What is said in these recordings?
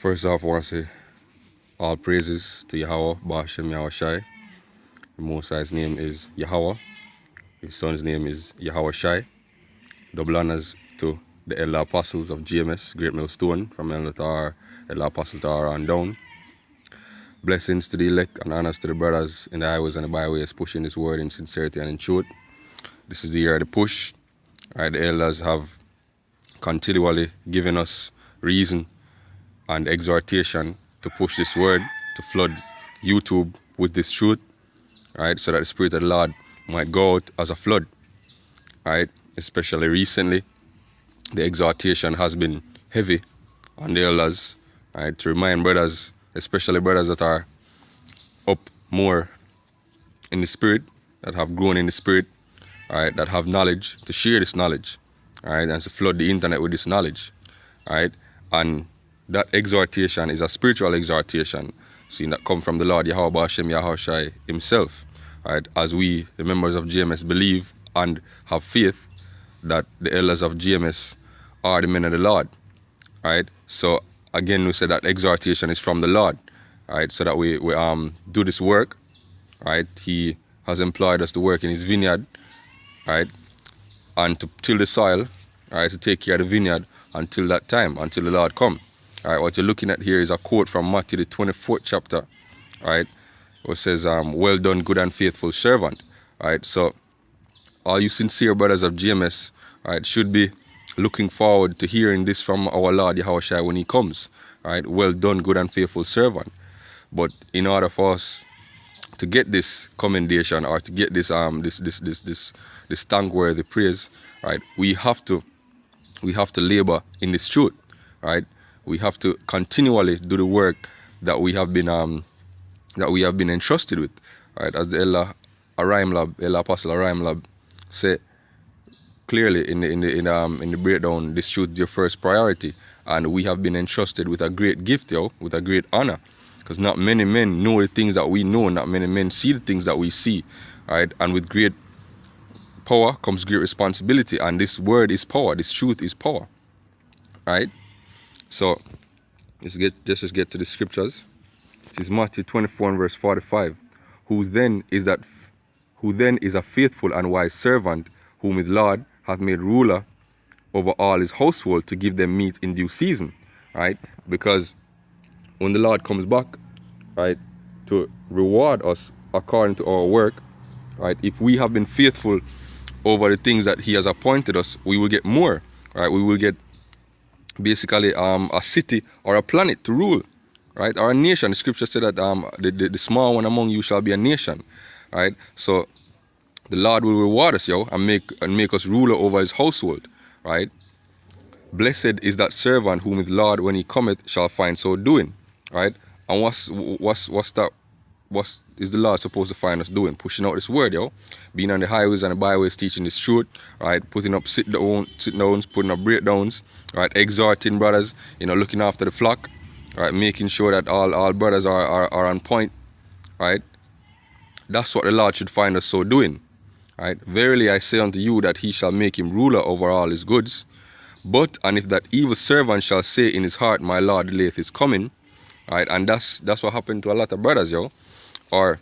First off, I want to say all praises to Yahweh, Ba'ashem Yahweh Shai. The Most High's name is Yahweh. His son's name is Yahweh Shai. Double honors to the elder apostles of GMS, Great Millstone, from elder apostle to on down. Blessings to the elect and honors to the brothers in the highways and the byways pushing this word in sincerity and in truth. This is the year of the push. Right, the elders have continually given us reason and exhortation to push this word, to flood YouTube with this truth, right, so that the Spirit of the Lord might go out as a flood, right. Especially recently, the exhortation has been heavy on the elders, right, to remind brothers, especially brothers that are up more in the Spirit, that have grown in the Spirit, right, that have knowledge, to share this knowledge, right, and to flood the internet with this knowledge, right, and that exhortation is a spiritual exhortation, seeing that come from the Lord Yahweh Ba'ashem Yahweh Shai himself, right, as we, the members of GMS, believe and have faith that the elders of GMS are the men of the Lord, right. So again, we say that exhortation is from the Lord, right, so that we do this work, right. He has employed us to work in his vineyard, right, and to till the soil, right, to take care of the vineyard until that time, until the Lord come. All right, what you're looking at here is a quote from Matthew, the 24th chapter, right, which says, well done, good and faithful servant, right. So all you sincere brothers of GMS, right, should be looking forward to hearing this from our Lord Yahweh Shai when he comes, right. Well done, good and faithful servant. But in order for us to get this commendation or to get this this thankworthy praise, right, we have to labor in this truth, right. We have to continually do the work that we have been entrusted with, right. As the elder apostle Arai Lab say clearly in the breakdown, this truth is your first priority, and we have been entrusted with a great gift, with a great honor, because not many men know the things that we know, not many men see the things that we see, right. And with great power comes great responsibility, and this word is power, this truth is power, right. So let's just get to the scriptures. This is Matthew 24 and verse 45. Who then is a faithful and wise servant, whom his Lord hath made ruler over all his household, to give them meat in due season, right? Because when the Lord comes back, right, to reward us according to our work, right, if we have been faithful over the things that he has appointed us, we will get more, right? We will get basically a city or a planet to rule, right, or a nation. The scripture said that the small one among you shall be a nation, right. So the Lord will reward us, and make us ruler over his household, right. Blessed is that servant whom his Lord, when he cometh, shall find so doing, right. And what's is the Lord supposed to find us doing? Pushing out this word, being on the highways and the byways, teaching this truth, right, putting up sit downs, putting up breakdowns, right, exhorting brothers, looking after the flock, right, making sure that all brothers are on point, right. That's what the Lord should find us so doing, right. Verily I say unto you that he shall make him ruler over all his goods. But and if that evil servant shall say in his heart, my Lord delayeth his coming, right, and that's what happened to a lot of brothers, or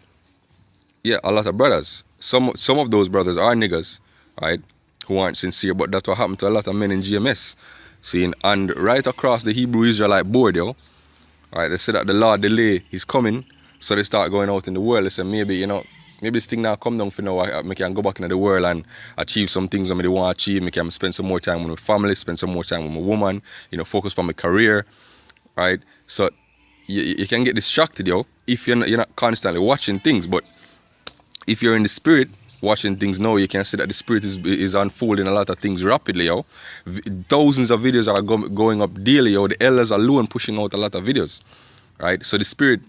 a lot of brothers. Some of those brothers are niggas, right, who aren't sincere, but that's what happened to a lot of men in GMS. Seeing, and right across the Hebrew Israelite board, right, they say that the Lord delay his coming, so they start going out in the world. They say maybe this thing now come down for now, I can go back into the world and achieve some things that I want to achieve. I can spend some more time with my family, spend some more time with my woman, focus on my career, right. So you can get distracted, if you're not constantly watching things. But if you're in the spirit watching things now, you can see that the spirit is unfolding a lot of things rapidly, Thousands of videos are going up daily, The elders alone pushing out a lot of videos, right? So the spirit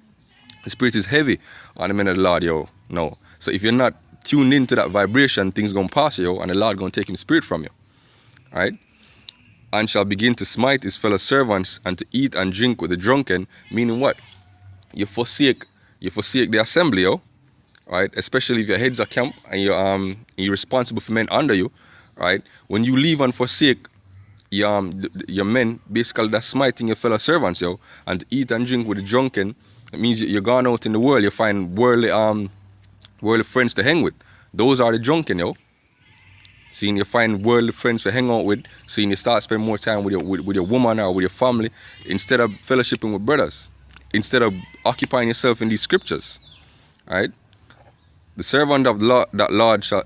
is heavy on the men of the Lord, no. So if you're not tuned into that vibration, things gonna pass you, and the Lord gonna take his spirit from you, right? And shall begin to smite his fellow servants, and to eat and drink with the drunken. Meaning what? You forsake the assembly, right? Especially if your head's a camp and you're responsible for men under you, right? When you leave and forsake your men, basically that's smiting your fellow servants, yo. And to eat and drink with the drunken, it means you're gone out in the world, you find worldly friends to hang with. Those are the drunken, yo. Seeing you find worldly friends to hang out with, seeing you start spending more time with your woman or with your family instead of fellowshipping with brothers, instead of occupying yourself in these scriptures, right? The servant of the Lord shall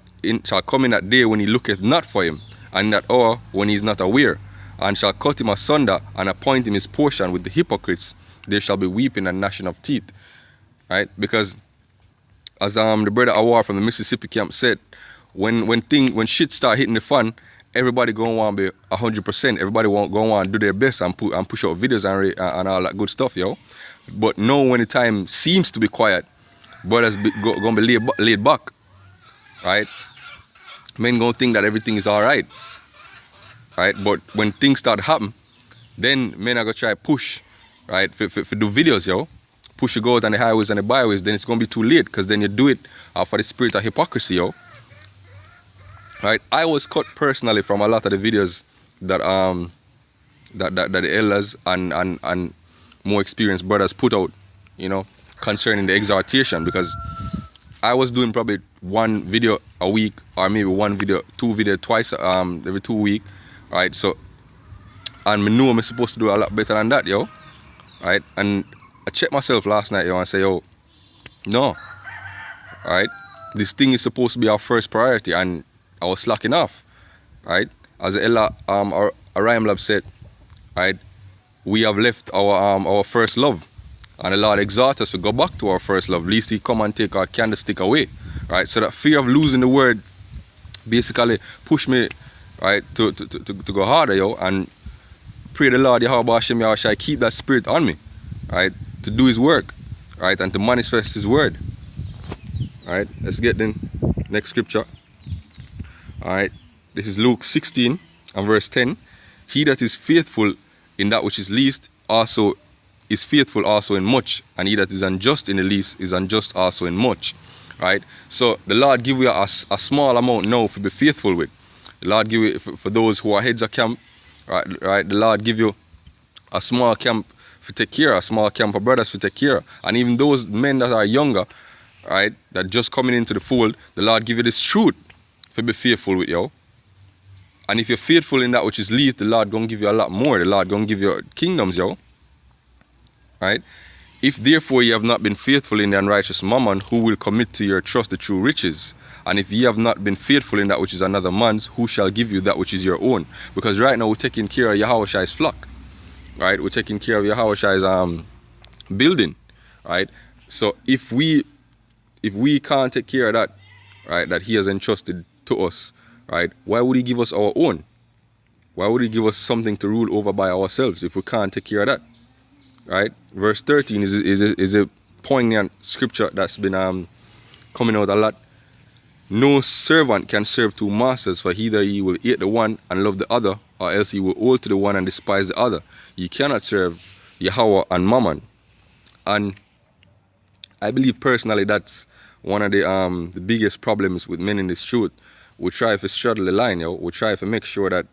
come in that day when he looketh not for him, and in that hour when he is not aware, and shall cut him asunder and appoint him his portion with the hypocrites. There shall be weeping and gnashing of teeth, right? Because as the brother Awar from the Mississippi camp said, when shit start hitting the fan, everybody gonna want to be 100%. Everybody gonna want to do their best and push out videos and all that good stuff, yo. But now when the time seems to be quiet, brothers gonna be laid back, right? Men gonna think that everything is all right, right? But when things start happen, then men are gonna try push, right? For do videos, yo. Push you go out on the highways and the byways, then it's gonna be too late, because then you do it for the spirit of hypocrisy, yo. Right? I was cut personally from a lot of the videos that the elders and more experienced brothers put out, you know, concerning the exhortation, because I was doing probably one video a week, or maybe two videos twice every 2 weeks, right? So, and I know I'm supposed to do a lot better than that, yo, right? And I checked myself last night, yo, and say, yo, no, right? This thing is supposed to be our first priority, and I was slacking off, right? As the Ella Orion Lab said, right, we have left our first love, and the Lord exhorts us to go back to our first love, lest he come and take our candlestick away, right? So that fear of losing the word basically pushed me, right, to go harder, yo, and pray the Lord Yahweh Hashem Yahweh keep that spirit on me, right, to do his work, right, and to manifest his word. All right, let's get the next scripture. All right, this is Luke 16 and verse 10. He that is faithful in that which is least also is faithful also in much, and he that is unjust in the least is unjust also in much. Right? So the Lord give you a small amount now to be faithful with. The Lord give you, for those who are heads of camp, right? The Lord give you a small camp to take care of, a small camp of brothers to take care of. And even those men that are younger, right, that just coming into the fold, the Lord give you this truth to be faithful with, yo. And if you're faithful in that which is least, the Lord gonna give you a lot more. The Lord gonna give you kingdoms, yo. Right? If therefore ye have not been faithful in the unrighteous mammon, who will commit to your trust the true riches? And if ye have not been faithful in that which is another man's, who shall give you that which is your own? Because right now we're taking care of Yahushai's flock. Right? We're taking care of Yahushai's building. Right? So if we can't take care of that, right, that he has entrusted to us, right, why would he give us our own? Why would he give us something to rule over by ourselves if we can't take care of that? Right? Verse 13 is a poignant scripture that's been coming out a lot. No servant can serve two masters, for either he will hate the one and love the other, or else he will hold to the one and despise the other. You cannot serve Yahweh and Mammon. And I believe personally that's one of the biggest problems with men in this truth. We try to straddle the line, yo. We try to make sure that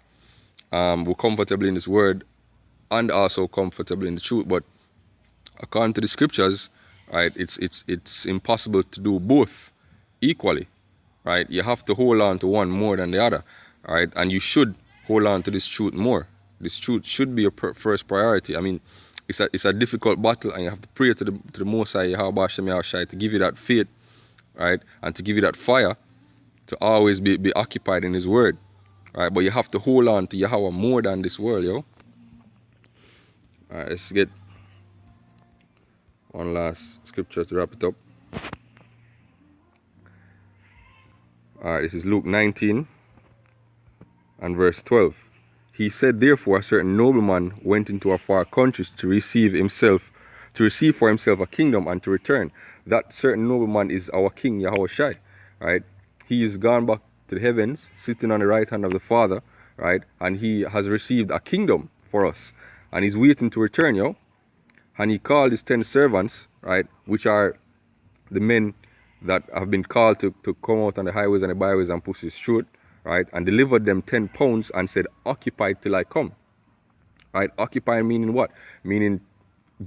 we're comfortable in this word and also comfortable in the truth. But according to the scriptures, right, it's impossible to do both equally, right? You have to hold on to one more than the other, right? And you should hold on to this truth more. This truth should be your first priority. I mean, it's a difficult battle, and you have to pray to the Most High Yahweh Shem Yahushai to give you that faith, right, and to give you that fire to always be occupied in His word, right? But you have to hold on to Yahweh more than this world, yo. All right, let's get one last scripture to wrap it up. All right, this is Luke 19 and verse 12. He said, therefore, a certain nobleman went into a far country to receive for himself a kingdom and to return. That certain nobleman is our King Yahushai, right? He is gone back to the heavens, sitting on the right hand of the Father, right? And he has received a kingdom for us, and he's waiting to return, yo. And he called his 10 servants, right, which are the men that have been called to come out on the highways and the byways and push his truth, right? And delivered them 10 pounds and said, occupy till I come, right? Occupy meaning what? Meaning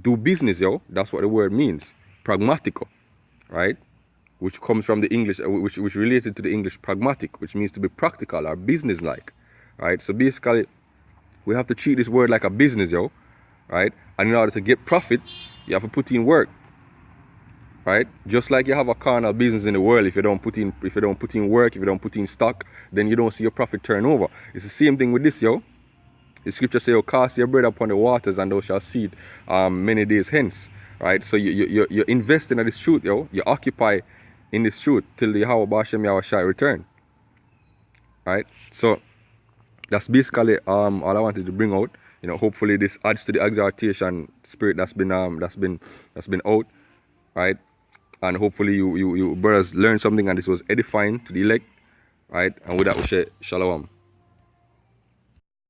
do business, yo. That's what the word means. Pragmatico, right? Which comes from the English, which related to the English pragmatic, which means to be practical or business-like, right? So basically, we have to treat this word like a business, yo, right? And in order to get profit, you have to put in work, right? Just like you have a carnal business in the world, if you don't put in work, if you don't put in stock, then you don't see your profit turnover. It's the same thing with this, yo. The scripture says, cast your bread upon the waters and thou shalt see it many days hence, right? So you're investing in this truth, yo. You occupy in this truth till the Yahweh Bashem Yahushai return, right? So that's basically all I wanted to bring out. You know, hopefully this adds to the exhortation spirit that's been out, right? And hopefully you brothers learn something and this was edifying to the elect, right? And with that we say shalom.